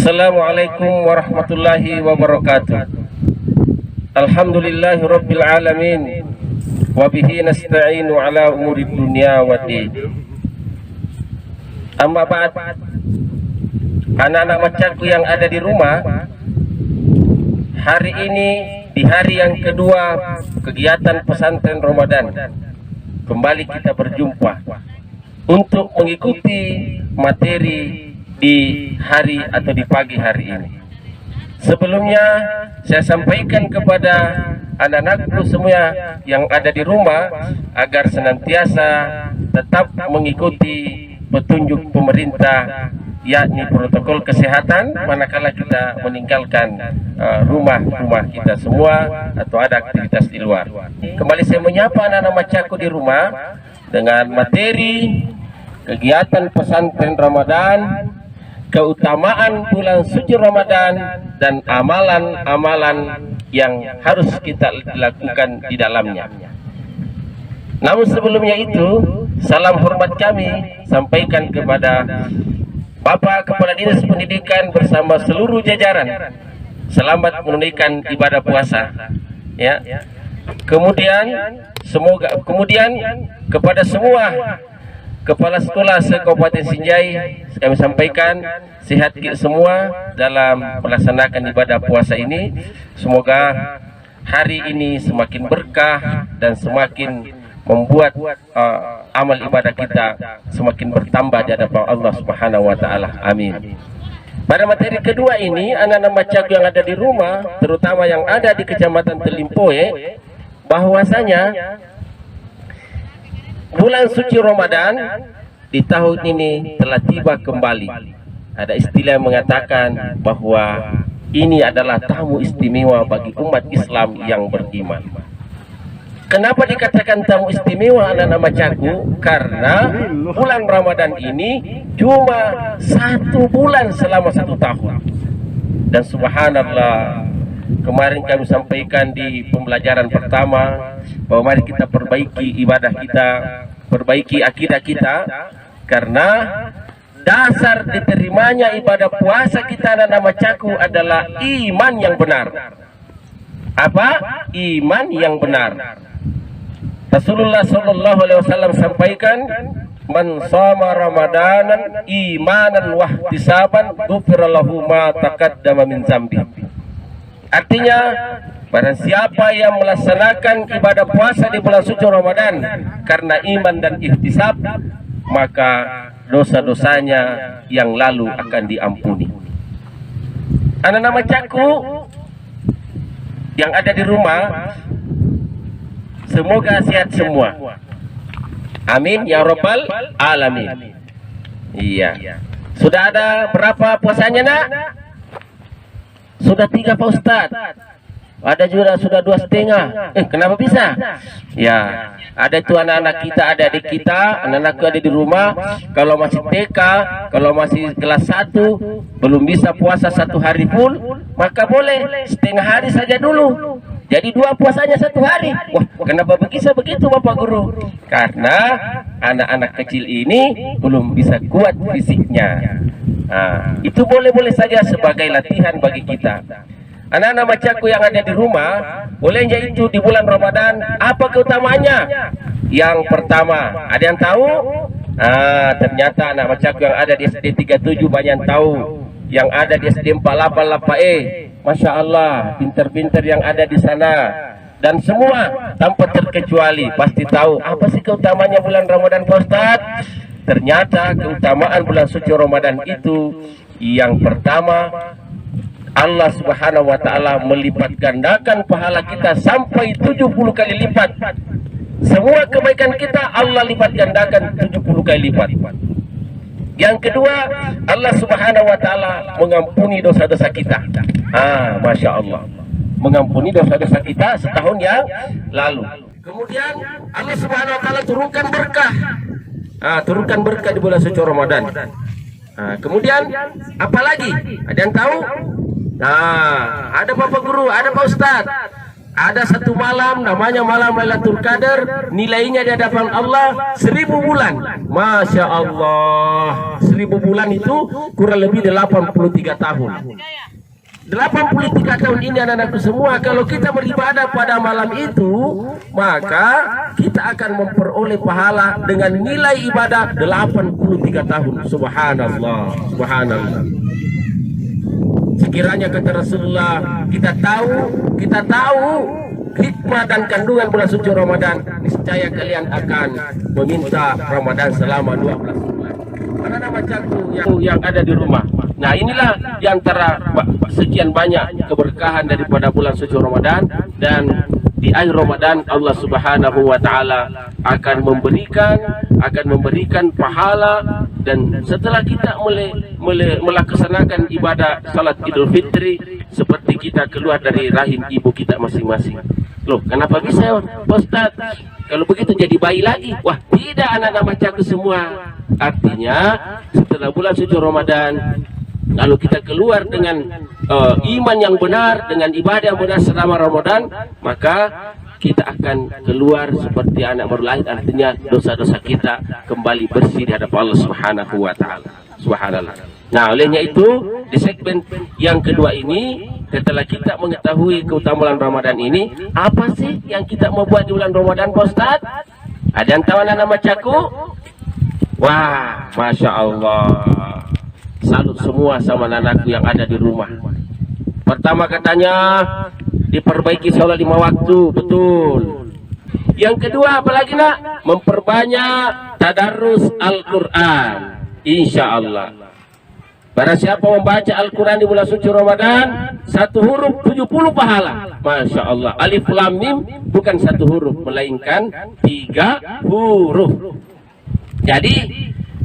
Assalamualaikum warahmatullahi wabarakatuh. Alhamdulillahi rabbil alamin. Wabihi nasta'inu ala umuri dunia wa din. Amma ba'd. Anak-anak macakku yang ada di rumah, hari ini di hari yang kedua kegiatan pesantren Ramadan, kembali kita berjumpa untuk mengikuti materi di hari atau di pagi hari ini. Sebelumnya saya sampaikan kepada anak-anakku semua yang ada di rumah agar senantiasa tetap mengikuti petunjuk pemerintah, yakni protokol kesehatan manakala kita meninggalkan rumah-rumah kita semua atau ada aktivitas di luar. Kembali saya menyapa anak-anak macakku di rumah dengan materi kegiatan pesantren Ramadan, keutamaan bulan suci Ramadan, dan amalan-amalan yang harus kita lakukan di dalamnya. Namun sebelumnya itu, salam hormat kami sampaikan kepada Bapak Kepala Dinas Pendidikan bersama seluruh jajaran. Selamat menunaikan ibadah puasa. Ya. Kemudian kepada semua kepala sekolah se-Kabupaten Sinjai kami sampaikan sehat semua dalam melaksanakan ibadah puasa ini. Semoga hari ini semakin berkah dan semakin membuat amal ibadah kita semakin bertambah di hadapan Allah Subhanahu wa taala. Amin. Pada materi kedua ini, anak-anak macakku yang ada di rumah, terutama yang ada di Kecamatan Telimpoe, bahwasanya bulan suci Ramadan di tahun ini telah tiba kembali. Ada istilah yang mengatakan bahwa ini adalah tamu istimewa bagi umat Islam yang beriman. Kenapa dikatakan tamu istimewa anak-anak macakku? Karena bulan Ramadan ini cuma 1 bulan selama 1 tahun. Dan subhanallah, kemarin kami sampaikan di pembelajaran pertama bahwa mari kita perbaiki ibadah kita, perbaiki akidah kita, karena dasar diterimanya ibadah puasa kita anak-anak macakku adalah iman yang benar. Apa? Iman yang benar. Rasulullah sallallahu alaihi wasallam sampaikan, man shoma ramadanan imanan wahtisaban ghufira lahu ma taqaddama min dzambi. Artinya, barang siapa yang melaksanakan ibadah puasa di bulan suci Ramadan karena iman dan ihtisab, maka dosa-dosanya yang lalu akan diampuni. Anak-anak macakku yang ada di rumah, semoga sehat semua. Amin ya rabbal alamin. Iya. Sudah ada berapa puasanya, Nak? Sudah 3 Pak Ustadz. Ada juga sudah 2,5. Kenapa bisa? Ya, ada itu anak-anak kita, ada adik kita, anak-anakku ada di rumah. Kalau masih TK, kalau masih kelas 1, belum bisa puasa 1 hari full, maka boleh setengah hari saja dulu. Jadi 2 puasanya 1 hari. Wah, kenapa bisa begitu Bapak Guru? Karena anak-anak kecil ini belum bisa kuat fisiknya. Nah, itu boleh-boleh saja sebagai latihan bagi kita. Anak-anak macakku yang ada di rumah, bolehnya itu di bulan Ramadan, apa keutamaannya? Yang pertama, ada yang tahu? Ternyata anak macakku yang ada di SD 37 banyak yang tahu. Yang ada di SD 48 Lapae, Masya Allah, pinter-pinter yang ada di sana. Dan semua tanpa terkecuali pasti tahu apa sih keutamanya bulan Ramadan, Pak Ustadz? Ternyata keutamaan bulan suci Ramadan itu, yang pertama, Allah Subhanahu wa taala melipat gandakan pahala kita sampai 70 kali lipat. Semua kebaikan kita Allah lipat gandakan 70 kali lipat. Yang kedua, Allah Subhanahu wa taala mengampuni dosa-dosa kita. Masya Allah, mengampuni dosa-dosa kita setahun yang lalu. Kemudian Allah Subhanahu wa taala turunkan berkah. Turunkan berkah di bulan suci Ramadan. Kemudian apa lagi? Ada yang tahu? Ada Bapak Guru, ada Pak Ustadz. Ada satu malam namanya malam Lailatul Qadar, nilainya di hadapan Allah 1000 bulan. Masya Allah, 1000 bulan itu kurang lebih 83 tahun. 83 tahun ini anak-anakku semua, kalau kita beribadah pada malam itu, maka kita akan memperoleh pahala dengan nilai ibadah 83 tahun. Subhanallah, subhanallah. Sekiranya kata Rasulullah, kita tahu hikmah dan kandungan bulan suci Ramadan, niscaya kalian akan meminta Ramadan selama 12 bulan. Mana nama caku yang ada di rumah? Nah, inilah di antara sekian banyak keberkahan daripada bulan suci Ramadan, dan di akhir Ramadan Allah Subhanahu wa taala akan memberikan pahala. Dan setelah kita melaksanakan ibadah salat Idul Fitri, seperti kita keluar dari rahim ibu kita masing-masing. Loh, kenapa bisa Pak Ustaz? Kalau begitu jadi bayi lagi? Wah, tidak anak-anak macaku semua. Artinya setelah bulan suci Ramadan, lalu kita keluar dengan iman yang benar, dengan ibadah yang benar selama Ramadan, maka kita akan keluar seperti anak baru lahir. Artinya dosa-dosa kita kembali bersih di hadapan Allah Subhanahu wa taala. Subhanallah. Nah, olehnya itu di segmen yang kedua ini, setelah kita mengetahui keutamaan Ramadan ini, apa sih yang kita mau buat di bulan Ramadan, Pak Ustaz? Ada yang tahu anak-anak macaku? Wah, Masya Allah. Salut semua sama anak-anakku yang ada di rumah. Pertama katanya diperbaiki sholat 5 waktu, betul. Yang kedua apalagi nak? Memperbanyak tadarus Al-Quran, insya Allah. Barang siapa membaca Al-Quran di bulan suci Ramadan, 1 huruf 70 pahala. Masya Allah. Alif Lam Mim bukan 1 huruf, melainkan 3 huruf. Jadi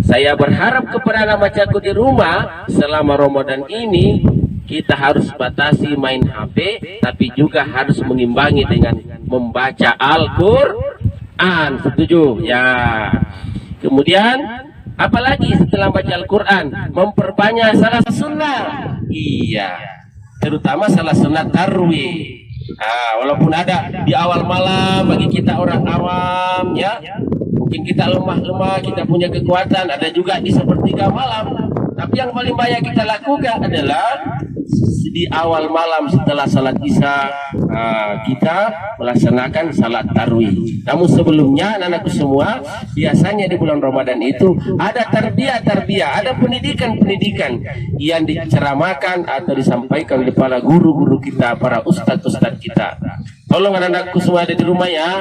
saya berharap kepada anak macaku di rumah, selama Ramadan ini kita harus batasi main HP, tapi juga harus mengimbangi dengan membaca Al-Quran. Setuju? Ya. Kemudian apalagi setelah baca Al-Quran, memperbanyak salat sunnah. Iya, terutama salat sunnah tarawih. Walaupun ada di awal malam bagi kita orang awam, ya, mungkin kita lemah, kita punya kekuatan, ada juga di sepertiga malam. Tapi yang paling banyak kita lakukan adalah di awal malam setelah salat isya, kita melaksanakan salat tarawih. Namun sebelumnya anak-anakku semua, biasanya di bulan Ramadan itu ada tarbiyah, ada pendidikan yang diceramakan atau disampaikan oleh para guru-guru kita, para ustadz kita. Tolong anak-anakku semua ada di rumah ya,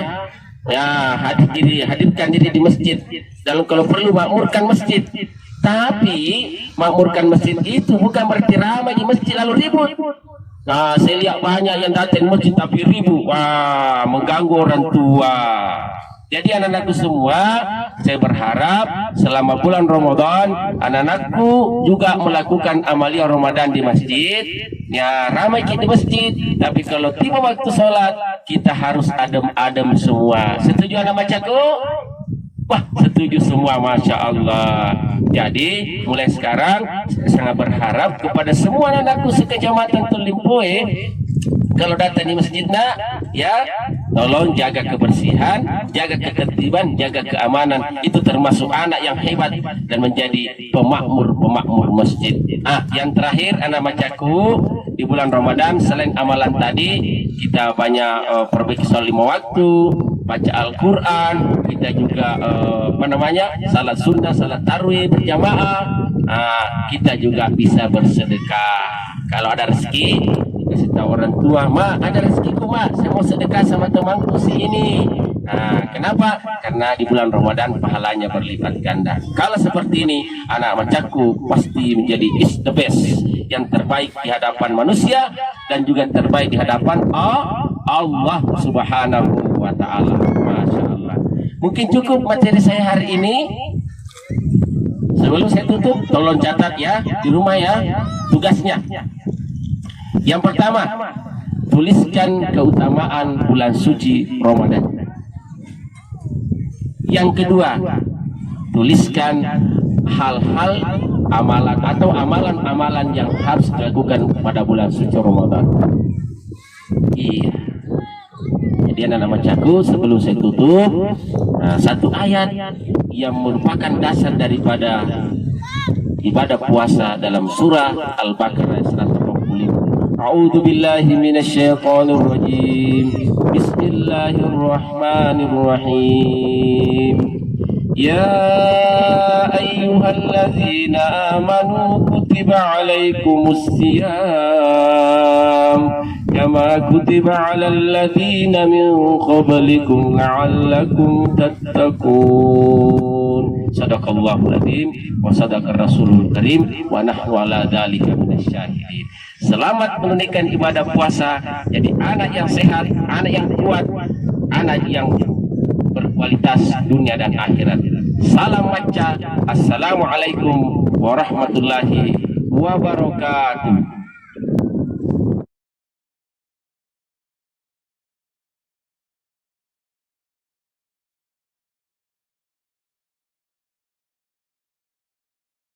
hadirkan diri di masjid, dan kalau perlu makmurkan masjid. Tapi makmurkan masjid itu bukan berarti ramai di masjid lalu ribut. Nah, saya lihat banyak yang datang masjid tapi ribut, mengganggu orang tua. Jadi anak-anakku semua, saya berharap selama bulan Ramadan anak-anakku juga melakukan amalia Ramadan di masjid. Ya, ramai kita di masjid, tapi kalau tiba waktu sholat kita harus adem-adem semua. Setuju anak macaku? Wah, setuju semua, Masya Allah. Jadi mulai sekarang saya sangat berharap kepada semua anak-anakku sekecamatan Tulimpoe, kalau datang di masjid ya, tolong jaga kebersihan, jaga ketertiban, jaga keamanan. Itu termasuk anak yang hebat dan menjadi pemakmur masjid. Yang terakhir anak macaku, di bulan Ramadan selain amalan tadi, kita banyak perbaiki sholat 5 waktu, baca Al-Quran, kita juga salat sunnah, salat tarawih berjamaah. Kita juga bisa bersedekah. Kalau ada rezeki, kasih tahu orang tua, "Ma, ada rezekiku, Ma, saya mau sedekah sama temanku si ini." Kenapa? Karena di bulan Ramadan pahalanya berlipat ganda. Kalau seperti ini, anak macaku pasti menjadi is the best, yang terbaik di hadapan manusia dan juga terbaik di hadapan Allah Subhanahu wa ta'ala. Masya Allah. Mungkin cukup materi saya hari ini. Sebelum saya tutup, tolong catat ya di rumah ya tugasnya. Yang pertama, tuliskan keutamaan bulan suci Ramadan. Yang kedua, tuliskan hal-hal amalan atau amalan-amalan yang harus dilakukan pada bulan suci Ramadan. Iya. Kemudian anak bacaku sebelum saya tutup satu ayat yang merupakan dasar daripada ibadah puasa dalam surah Al-Baqarah 125. A'udzu billahi minasyaitonir rajim. Bismillahirrahmanirrahim. Ya ayyuhalladzina amanu kutiba alaikumus siyam kama kutiba alal ladzina min qablikum la'allakum tattaqun. Sadaqallahul azim wa sadaqar rasulul karim wa nahnu ala dzalika minasyahidin. Selamat menunaikan ibadah puasa, jadi anak yang sehat, anak yang kuat, anak yang berkualitas dunia dan akhirat. Salam maca. Assalamualaikum warahmatullahi wabarakatuh.